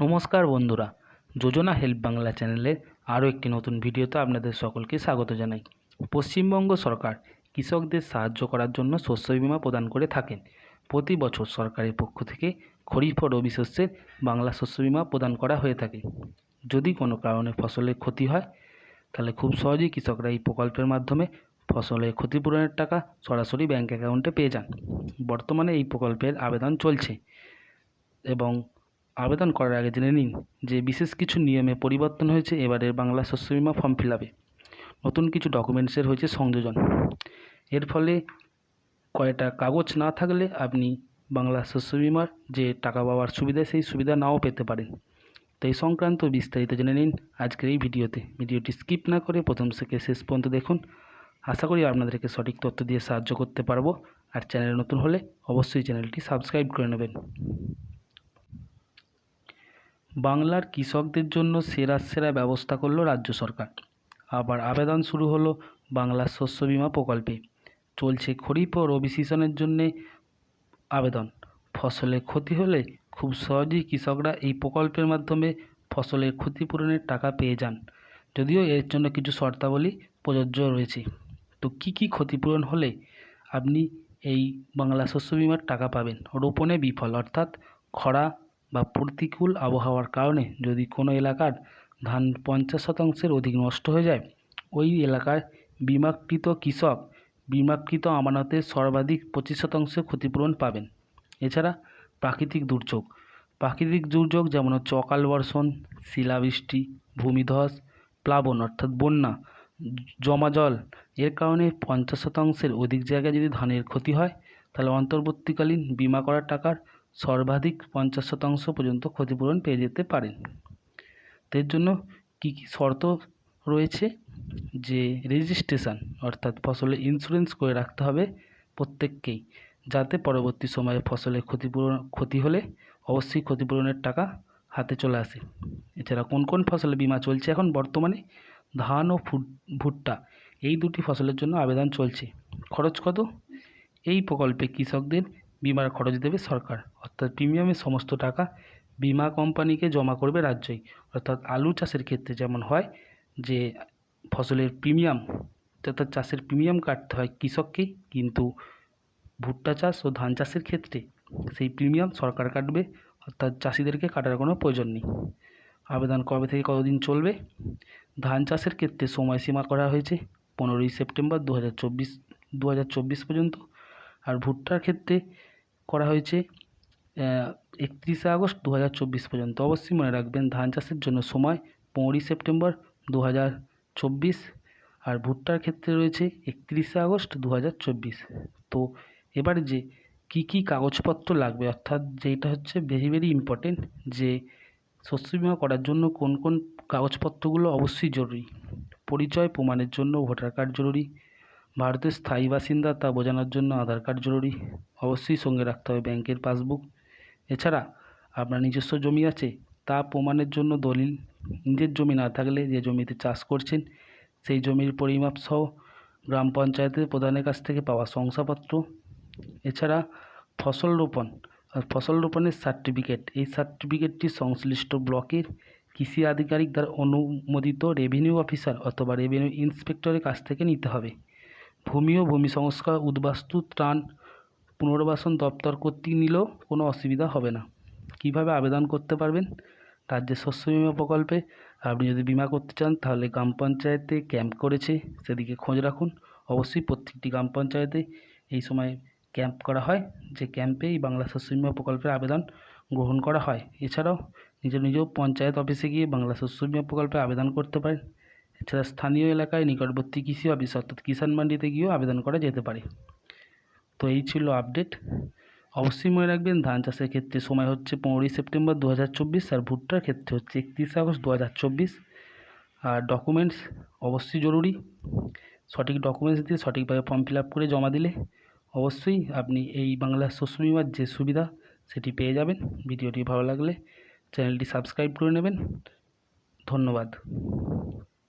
নমস্কার বন্ধুরা, যোজনা হেল্প বাংলা চ্যানেলে আরও একটি নতুন ভিডিওতে আপনাদের সকলকে স্বাগত জানাই। পশ্চিমবঙ্গ সরকার কৃষকদের সাহায্য করার জন্য শস্য বীমা প্রদান করে থাকেন। প্রতি বছর সরকারের পক্ষ থেকে খরিফ ও রবি শস্যের বাংলা শস্য বীমা প্রদান করা হয়ে থাকে। যদি কোনো কারণে ফসলের ক্ষতি হয় তাহলে খুব সহজেই কৃষকরা এই প্রকল্পের মাধ্যমে ফসলের ক্ষতিপূরণের টাকা সরাসরি ব্যাঙ্ক অ্যাকাউন্টে পেয়ে যান। বর্তমানে এই প্রকল্পের আবেদন চলছে এবং আবেদন করার আগে জেনে নিন যে বিশেষ কিছু নিয়মে পরিবর্তন হয়েছে এবারের বাংলা শস্য বীমা ফর্ম ফিল আপে। নতুন কিছু ডকুমেন্টসের হয়েছে সংযোজন। এর ফলে কয়টা কাগজ না থাকলে আপনি বাংলা শস্য বীমার যে টাকা পাওয়ার সুবিধা সেই সুবিধা নাও পেতে পারেন। তো এই সংক্রান্ত বিস্তারিত জেনে নিন আজকের এই ভিডিওতে। ভিডিওটি স্কিপ না করে প্রথম থেকে শেষ পর্যন্ত দেখুন। আশা করি আপনাদেরকে সঠিক তথ্য দিয়ে সাহায্য করতে পারবো। আর চ্যানেলে নতুন হলে অবশ্যই চ্যানেলটি সাবস্ক্রাইব করে নেবেন। বাংলার কৃষকদের জন্য সেরা ব্যবস্থা করলো রাজ্য সরকার। আবার আবেদন শুরু হলো বাংলা শস্য বীমা প্রকল্পে। চলছে খরিফ ও রবি সিজনের জন্যে আবেদন। ফসলে ক্ষতি হলে খুব সহজেই কৃষকরা এই প্রকল্পের মাধ্যমে ফসলের ক্ষতিপূরণের টাকা পেয়ে যান। যদিও এর জন্য কিছু শর্তাবলী প্রযোজ্য রয়েছে। তো কী ক্ষতিপূরণ হলে আপনি এই বাংলা শস্য বীমার টাকা পাবেন? রোপণে বিফল অর্থাৎ খরা বা প্রতিকূল আবহাওয়ার কারণে যদি কোনো এলাকার ধান 50% অধিক নষ্ট হয়ে যায়, ওই এলাকার বিমাকৃত কৃষক বিমাকৃত আমানতের সর্বাধিক 25% ক্ষতিপূরণ পাবেন। এছাড়া প্রাকৃতিক দুর্যোগ যেমন হচ্ছে অকাল বর্ষণ, শিলাবৃষ্টি, ভূমিধস, প্লাবন অর্থাৎ বন্যা, জমা জল, এর কারণে 50%-এর অধিক জায়গায় যদি ধানের ক্ষতি হয় তাহলে অন্তর্বর্তীকালীন বিমা করার টাকার সর্বাধিক 50% পর্যন্ত ক্ষতিপূরণ পেয়ে যেতে পারেন। এর জন্য কী শর্ত রয়েছে? যে রেজিস্ট্রেশন অর্থাৎ ফসলের ইন্স্যুরেন্স করে রাখতে হবে প্রত্যেককেই, যাতে পরবর্তী সময়ে ফসলের ক্ষতি হলে অবশ্যই ক্ষতিপূরণের টাকা হাতে চলে আসে। এছাড়া কোন ফসলের বীমা চলছে এখন বর্তমানে? ধান ও ভুট্টা, এই দুটি ফসলের জন্য আবেদন চলছে। খরচ কত? এই প্রকল্পে কৃষকদের বিমার খরচ দেবে সরকার, অর্থাৎ প্রিমিয়ামের সমস্ত টাকা বিমা কোম্পানিকে জমা করবে রাজ্যই। অর্থাৎ আলু চাষের ক্ষেত্রে যেমন হয় যে ফসলের প্রিমিয়াম অর্থাৎ চাষের প্রিমিয়াম কাটতে হয় কৃষককেই, কিন্তু ভুট্টা চাষ ও ধান চাষের ক্ষেত্রে সেই প্রিমিয়াম সরকার কাটবে, অর্থাৎ চাষিদেরকে কাটার কোনো প্রয়োজন নেই। আবেদন কবে থেকে কতদিন চলবে? ধান চাষের ক্ষেত্রে সময়সীমা করা হয়েছে 15ই সেপ্টেম্বর 2024 পর্যন্ত। আর ভুট্টার ক্ষেত্রে করা হয়েছে 31শে আগস্ট 2024 পর্যন্ত। অবশ্যই মনে রাখবেন ধান চাষের জন্য সময় 15ই সেপ্টেম্বর 2024, আর ভুট্টার ক্ষেত্রে রয়েছে 31শে আগস্ট 2024। তো এবারে যে কী কাগজপত্র লাগবে, অর্থাৎ যেটা হচ্ছে ভেরি ইম্পর্টেন্ট, যে শস্য বীমা করার জন্য কোন কাগজপত্রগুলো অবশ্যই জরুরি। পরিচয় প্রমাণের জন্য ভোটার কার্ড জরুরি। ভারতের স্থায়ী বাসিন্দা তা বোঝানোর জন্য আধার কার্ড জরুরি। অবশ্যই সঙ্গে রাখতে হবে ব্যাংকের পাসবুক। এছাড়া আপনার নিজস্ব জমি আছে তা প্রমাণের জন্য দলিল। নিজের জমি না থাকলে যে জমিতে চাষ করছেন সেই জমির পরিমাপ সহ গ্রাম পঞ্চায়েতের প্রধানের কাছ থেকে পাওয়া শংসাপত্র। এছাড়া ফসল রোপণের সার্টিফিকেট, এই সার্টিফিকেটটি সংশ্লিষ্ট ব্লকের কৃষি আধিকারিক দ্বারা অনুমোদিত রেভিনিউ অফিসার অথবা রেভিনিউ ইন্সপেক্টরের কাছ থেকে নিতে হবে। ভূমি ও ভূমি সংস্কার, উদ্বাস্তু, ত্রাণ, পুনর্বাসন দপ্তর কর্তৃক নিলেও কোনো অসুবিধা হবে না। কিভাবে আবেদন করতে পারবেন? রাজ্যের শস্য বীমা প্রকল্পে আপনি যদি বিমা করতে চান তাহলে গ্রাম পঞ্চায়েতে ক্যাম্প করেছে, সেদিকে খোঁজ রাখুন। অবশ্যই প্রত্যেকটি গ্রাম পঞ্চায়েতে এই সময় ক্যাম্প করা হয়, যে ক্যাম্পে এই বাংলা শস্য বীমা প্রকল্পের আবেদন গ্রহণ করা হয়। এছাড়াও নিজেও পঞ্চায়েত অফিসে গিয়ে বাংলা শস্য বীমা প্রকল্পে আবেদন করতে পারেন। এছাড়া স্থানীয় এলাকায় নিকটবর্তী কৃষি অফিস অর্থাৎ কিষাণ মান্ডিতে গিয়েও আবেদন করা যেতে পারে। তো এই ছিল আপডেট। অবশ্যই মনে রাখবেন ধান চাষের ক্ষেত্রে সময় হচ্ছে 15ই সেপ্টেম্বর 2024, আর ভুট্টার ক্ষেত্রে হচ্ছে 31শে আগস্ট 2024। আর ডকুমেন্টস অবশ্যই জরুরি। সঠিক ডকুমেন্টস দিয়ে সঠিকভাবে ফর্ম ফিল আপ করে জমা দিলে অবশ্যই আপনি এই বাংলা শস্য বীমার যে সুবিধা সেটি পেয়ে যাবেন। ভিডিওটি ভালো লাগলে চ্যানেলটি সাবস্ক্রাইব করে নেবেন। ধন্যবাদ।